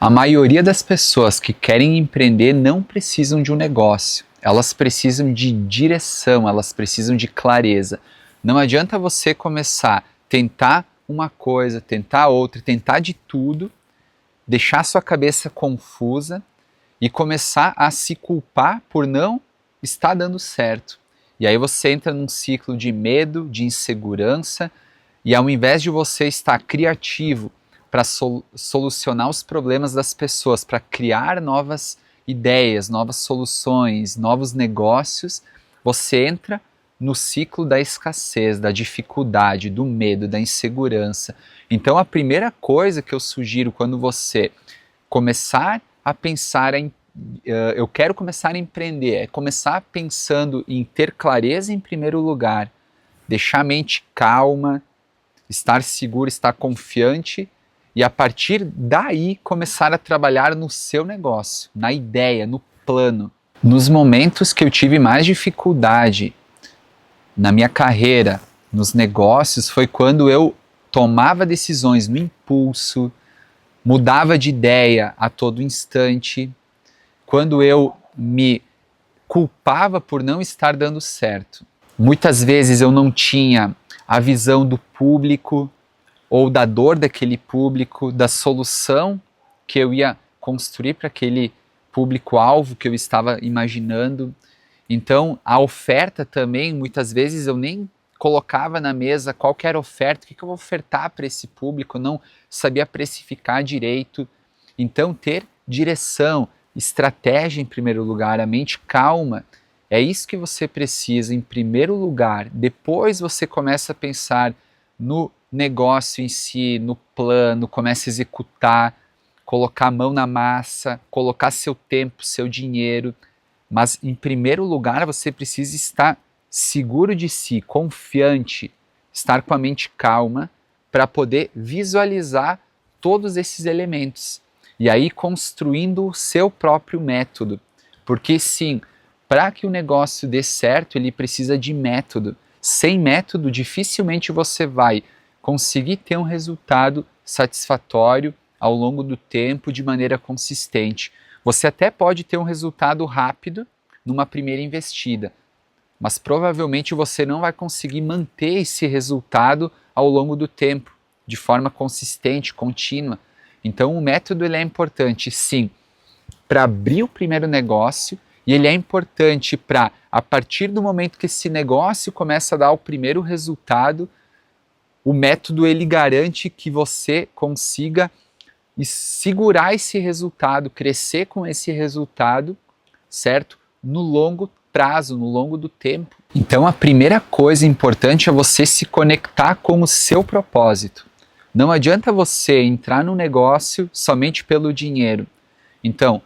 A maioria das pessoas que querem empreender não precisam de um negócio. Elas precisam de direção, elas precisam de clareza. Não adianta você começar a tentar uma coisa, tentar outra, tentar de tudo, deixar sua cabeça confusa e começar a se culpar por não estar dando certo. E aí você entra num ciclo de medo, de insegurança, e ao invés de você estar criativo para solucionar os problemas das pessoas, para criar novas ideias, novas soluções, novos negócios, você entra no ciclo da escassez, da dificuldade, do medo, da insegurança. Então a primeira coisa que eu sugiro quando você começar a pensar em eu quero começar a empreender, é começar pensando em ter clareza em primeiro lugar, deixar a mente calma, estar seguro, estar confiante e a partir daí começar a trabalhar no seu negócio, na ideia, no plano. Nos momentos que eu tive mais dificuldade na minha carreira, nos negócios, foi quando eu tomava decisões no impulso, mudava de ideia a todo instante, quando eu me culpava por não estar dando certo. Muitas vezes eu não tinha a visão do público, ou da dor daquele público, da solução que eu ia construir para aquele público-alvo que eu estava imaginando. Então, a oferta também, muitas vezes eu nem colocava na mesa qual que era a oferta, o que eu vou ofertar para esse público, eu não sabia precificar direito. Então, ter direção, estratégia em primeiro lugar, a mente calma, é isso que você precisa em primeiro lugar. Depois você começa a pensar no negócio em si, no plano, começa a executar, colocar a mão na massa, colocar seu tempo, seu dinheiro. Mas em primeiro lugar você precisa estar seguro de si, confiante, estar com a mente calma para poder visualizar todos esses elementos. E aí construindo o seu próprio método. Porque sim, para que o negócio dê certo, ele precisa de método. Sem método, dificilmente você vai conseguir ter um resultado satisfatório ao longo do tempo de maneira consistente. Você até pode ter um resultado rápido numa primeira investida, mas provavelmente você não vai conseguir manter esse resultado ao longo do tempo, de forma consistente, contínua. Então o método ele é importante, sim, para abrir o primeiro negócio, e ele é importante para, a partir do momento que esse negócio começa a dar o primeiro resultado, o método ele garante que você consiga segurar esse resultado, crescer com esse resultado, certo? No longo prazo, no longo do tempo. Então a primeira coisa importante é você se conectar com o seu propósito. Não adianta você entrar no negócio somente pelo dinheiro. Então,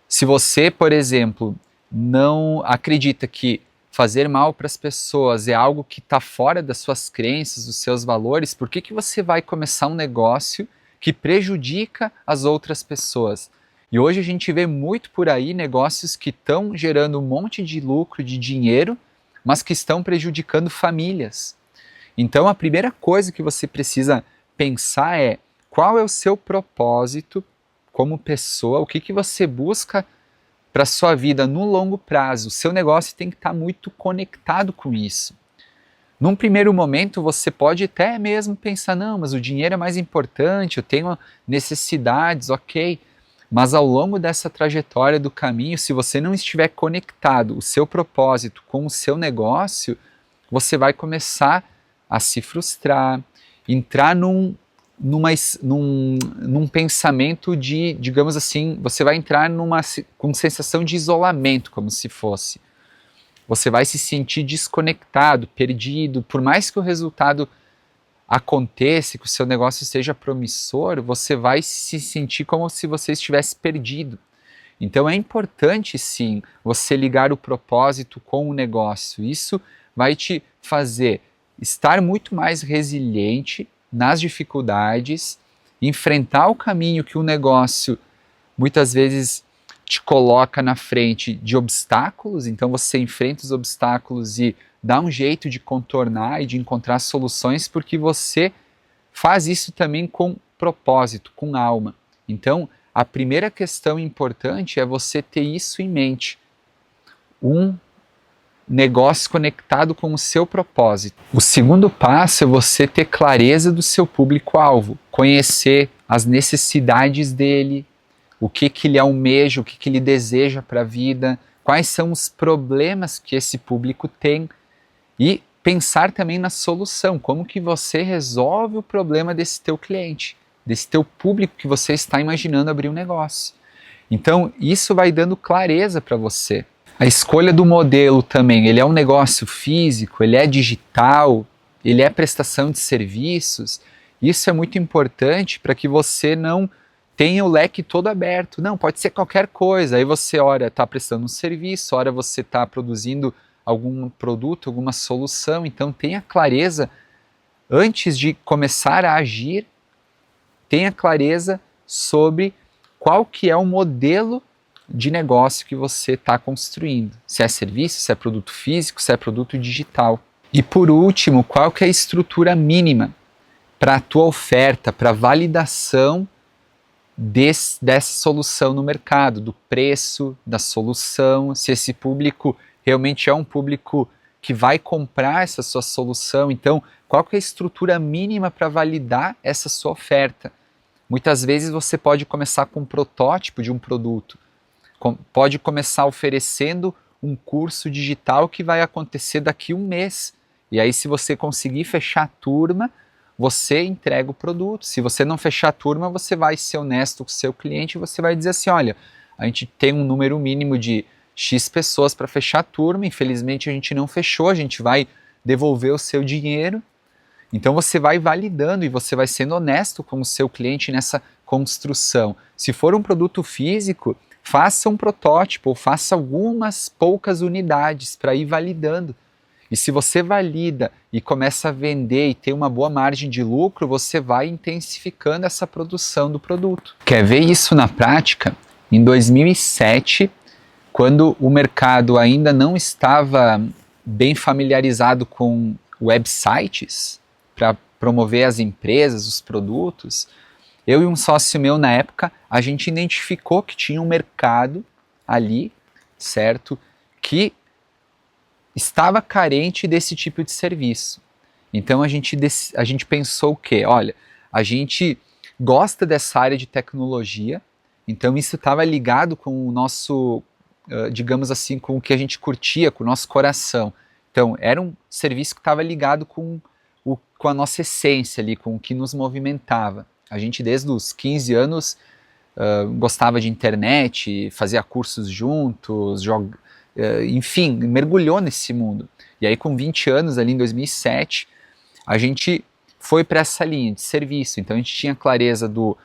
se você, por exemplo, não acredita que fazer mal para as pessoas é algo que está fora das suas crenças, dos seus valores, por que você vai começar um negócio que prejudica as outras pessoas? E hoje a gente vê muito por aí negócios que estão gerando um monte de lucro, de dinheiro, mas que estão prejudicando famílias. Então a primeira coisa que você precisa pensar é qual é o seu propósito como pessoa, o que você busca para a sua vida no longo prazo. O seu negócio tem que estar muito conectado com isso. Num primeiro momento você pode até mesmo pensar, não, mas o dinheiro é mais importante, eu tenho necessidades, ok. Mas ao longo dessa trajetória do caminho, se você não estiver conectado o seu propósito com o seu negócio, você vai começar a se frustrar, entrar num pensamento de, digamos assim, você vai entrar com sensação de isolamento, como se fosse. Você vai se sentir desconectado, perdido. Por mais que o resultado aconteça, que o seu negócio seja promissor, você vai se sentir como se você estivesse perdido. Então é importante, sim, você ligar o propósito com o negócio. Isso vai te fazer estar muito mais resiliente nas dificuldades, enfrentar o caminho que o negócio muitas vezes te coloca na frente de obstáculos, então você enfrenta os obstáculos e dá um jeito de contornar e de encontrar soluções, porque você faz isso também com propósito, com alma. Então, a primeira questão importante é você ter isso em mente. Um negócio conectado com o seu propósito. O segundo passo é você ter clareza do seu público-alvo, conhecer as necessidades dele, o que ele almeja, o que ele deseja para a vida, quais são os problemas que esse público tem e pensar também na solução, como que você resolve o problema desse teu cliente, desse teu público que você está imaginando abrir um negócio. Então, isso vai dando clareza para você. A escolha do modelo também, ele é um negócio físico, ele é digital, ele é prestação de serviços. Isso é muito importante para que você não tenha o leque todo aberto. Não, pode ser qualquer coisa. Aí você, ora, está prestando um serviço, ora você está produzindo algum produto, alguma solução. Então tenha clareza, antes de começar a agir, tenha clareza sobre qual que é o modelo de negócio que você está construindo. Se é serviço, se é produto físico, se é produto digital. E por último, qual que é a estrutura mínima para a tua oferta, para a validação dessa solução no mercado, do preço, da solução, se esse público realmente é um público que vai comprar essa sua solução. Então, qual que é a estrutura mínima para validar essa sua oferta? Muitas vezes você pode começar com um protótipo de um produto, pode começar oferecendo um curso digital que vai acontecer daqui a um mês. E aí, se você conseguir fechar a turma, você entrega o produto. Se você não fechar a turma, você vai ser honesto com o seu cliente e você vai dizer assim, olha, a gente tem um número mínimo de X pessoas para fechar a turma, infelizmente a gente não fechou, a gente vai devolver o seu dinheiro. Então você vai validando e você vai sendo honesto com o seu cliente nessa construção. Se for um produto físico, faça um protótipo ou faça algumas poucas unidades para ir validando. E se você valida e começa a vender e tem uma boa margem de lucro, você vai intensificando essa produção do produto. Quer ver isso na prática? Em 2007, quando o mercado ainda não estava bem familiarizado com websites para promover as empresas, os produtos, eu e um sócio meu na época, a gente identificou que tinha um mercado ali, certo? Que estava carente desse tipo de serviço. Então a gente pensou o quê? Olha, a gente gosta dessa área de tecnologia, então isso estava ligado com o nosso, digamos assim, com o que a gente curtia, com o nosso coração. Então era um serviço que estava ligado com a nossa essência ali, com o que nos movimentava. A gente desde os 15 anos gostava de internet, fazia cursos juntos, enfim, mergulhou nesse mundo. E aí com 20 anos, ali em 2007, a gente foi para essa linha de serviço. Então a gente tinha clareza do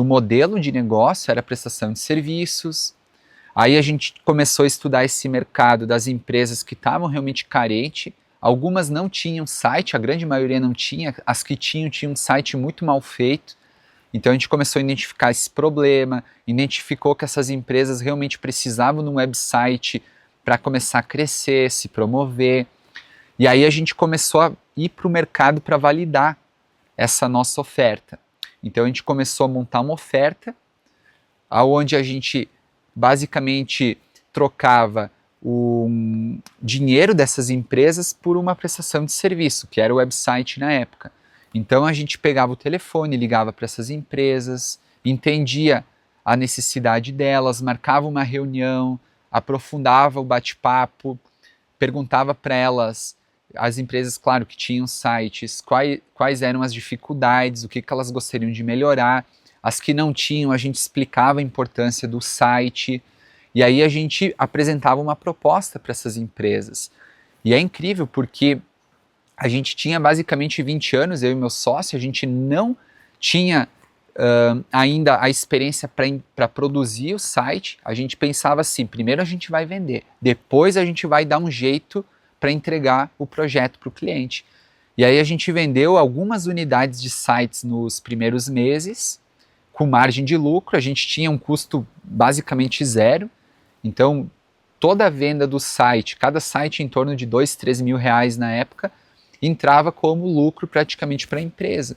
modelo de negócio, era a prestação de serviços. Aí a gente começou a estudar esse mercado das empresas que estavam realmente carentes. Algumas não tinham site, a grande maioria não tinha, as que tinham um site muito mal feito. Então a gente começou a identificar esse problema, identificou que essas empresas realmente precisavam de um website para começar a crescer, se promover. E aí a gente começou a ir para o mercado para validar essa nossa oferta. Então a gente começou a montar uma oferta, onde a gente basicamente trocava o dinheiro dessas empresas por uma prestação de serviço, que era o website na época. Então a gente pegava o telefone, ligava para essas empresas, entendia a necessidade delas, marcava uma reunião, aprofundava o bate-papo, perguntava para elas, as empresas, claro, que tinham sites, quais eram as dificuldades, o que elas gostariam de melhorar. As que não tinham, a gente explicava a importância do site, e aí a gente apresentava uma proposta para essas empresas. E é incrível porque a gente tinha basicamente 20 anos, eu e meu sócio, a gente não tinha ainda a experiência para produzir o site. A gente pensava assim, primeiro a gente vai vender, depois a gente vai dar um jeito para entregar o projeto para o cliente. E aí a gente vendeu algumas unidades de sites nos primeiros meses, com margem de lucro, a gente tinha um custo basicamente zero. Então toda a venda do site, cada site em torno de 2, 3 mil reais na época, entrava como lucro praticamente para a empresa.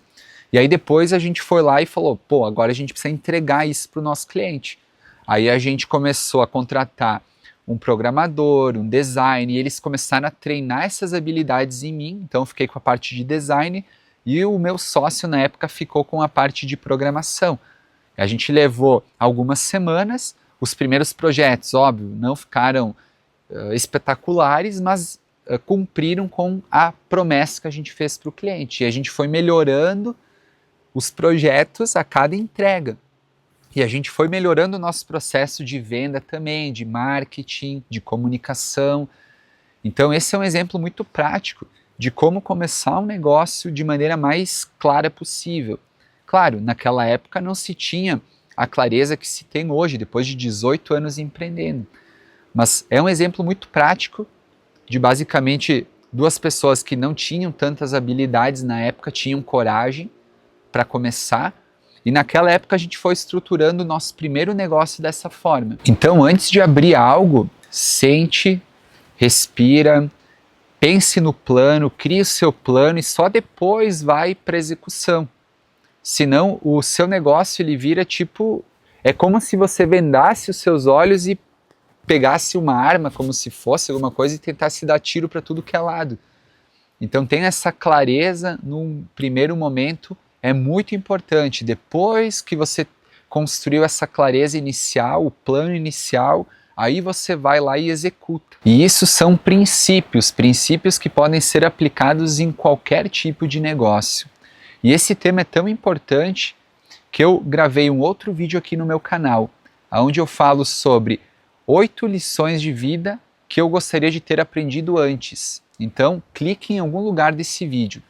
E aí depois a gente foi lá e falou, pô, agora a gente precisa entregar isso para o nosso cliente. Aí a gente começou a contratar um programador, um design, e eles começaram a treinar essas habilidades em mim. Então eu fiquei com a parte de design e o meu sócio na época ficou com a parte de programação. A gente levou algumas semanas, os primeiros projetos, óbvio, não ficaram espetaculares, mas cumpriram com a promessa que a gente fez para o cliente. E a gente foi melhorando os projetos a cada entrega. E a gente foi melhorando o nosso processo de venda também, de marketing, de comunicação. Então esse é um exemplo muito prático de como começar um negócio de maneira mais clara possível. Claro, naquela época não se tinha a clareza que se tem hoje, depois de 18 anos empreendendo. Mas é um exemplo muito prático de basicamente duas pessoas que não tinham tantas habilidades na época, tinham coragem para começar. E naquela época a gente foi estruturando o nosso primeiro negócio dessa forma. Então, antes de abrir algo, sente, respira, pense no plano, crie o seu plano e só depois vai para a execução. Senão, o seu negócio ele vira tipo... É como se você vendasse os seus olhos e pegasse uma arma como se fosse alguma coisa e tentasse dar tiro para tudo que é lado. Então, tenha essa clareza num primeiro momento. É muito importante, depois que você construiu essa clareza inicial, o plano inicial, aí você vai lá e executa. E isso são princípios que podem ser aplicados em qualquer tipo de negócio. E esse tema é tão importante que eu gravei um outro vídeo aqui no meu canal, onde eu falo sobre 8 lições de vida que eu gostaria de ter aprendido antes. Então, clique em algum lugar desse vídeo.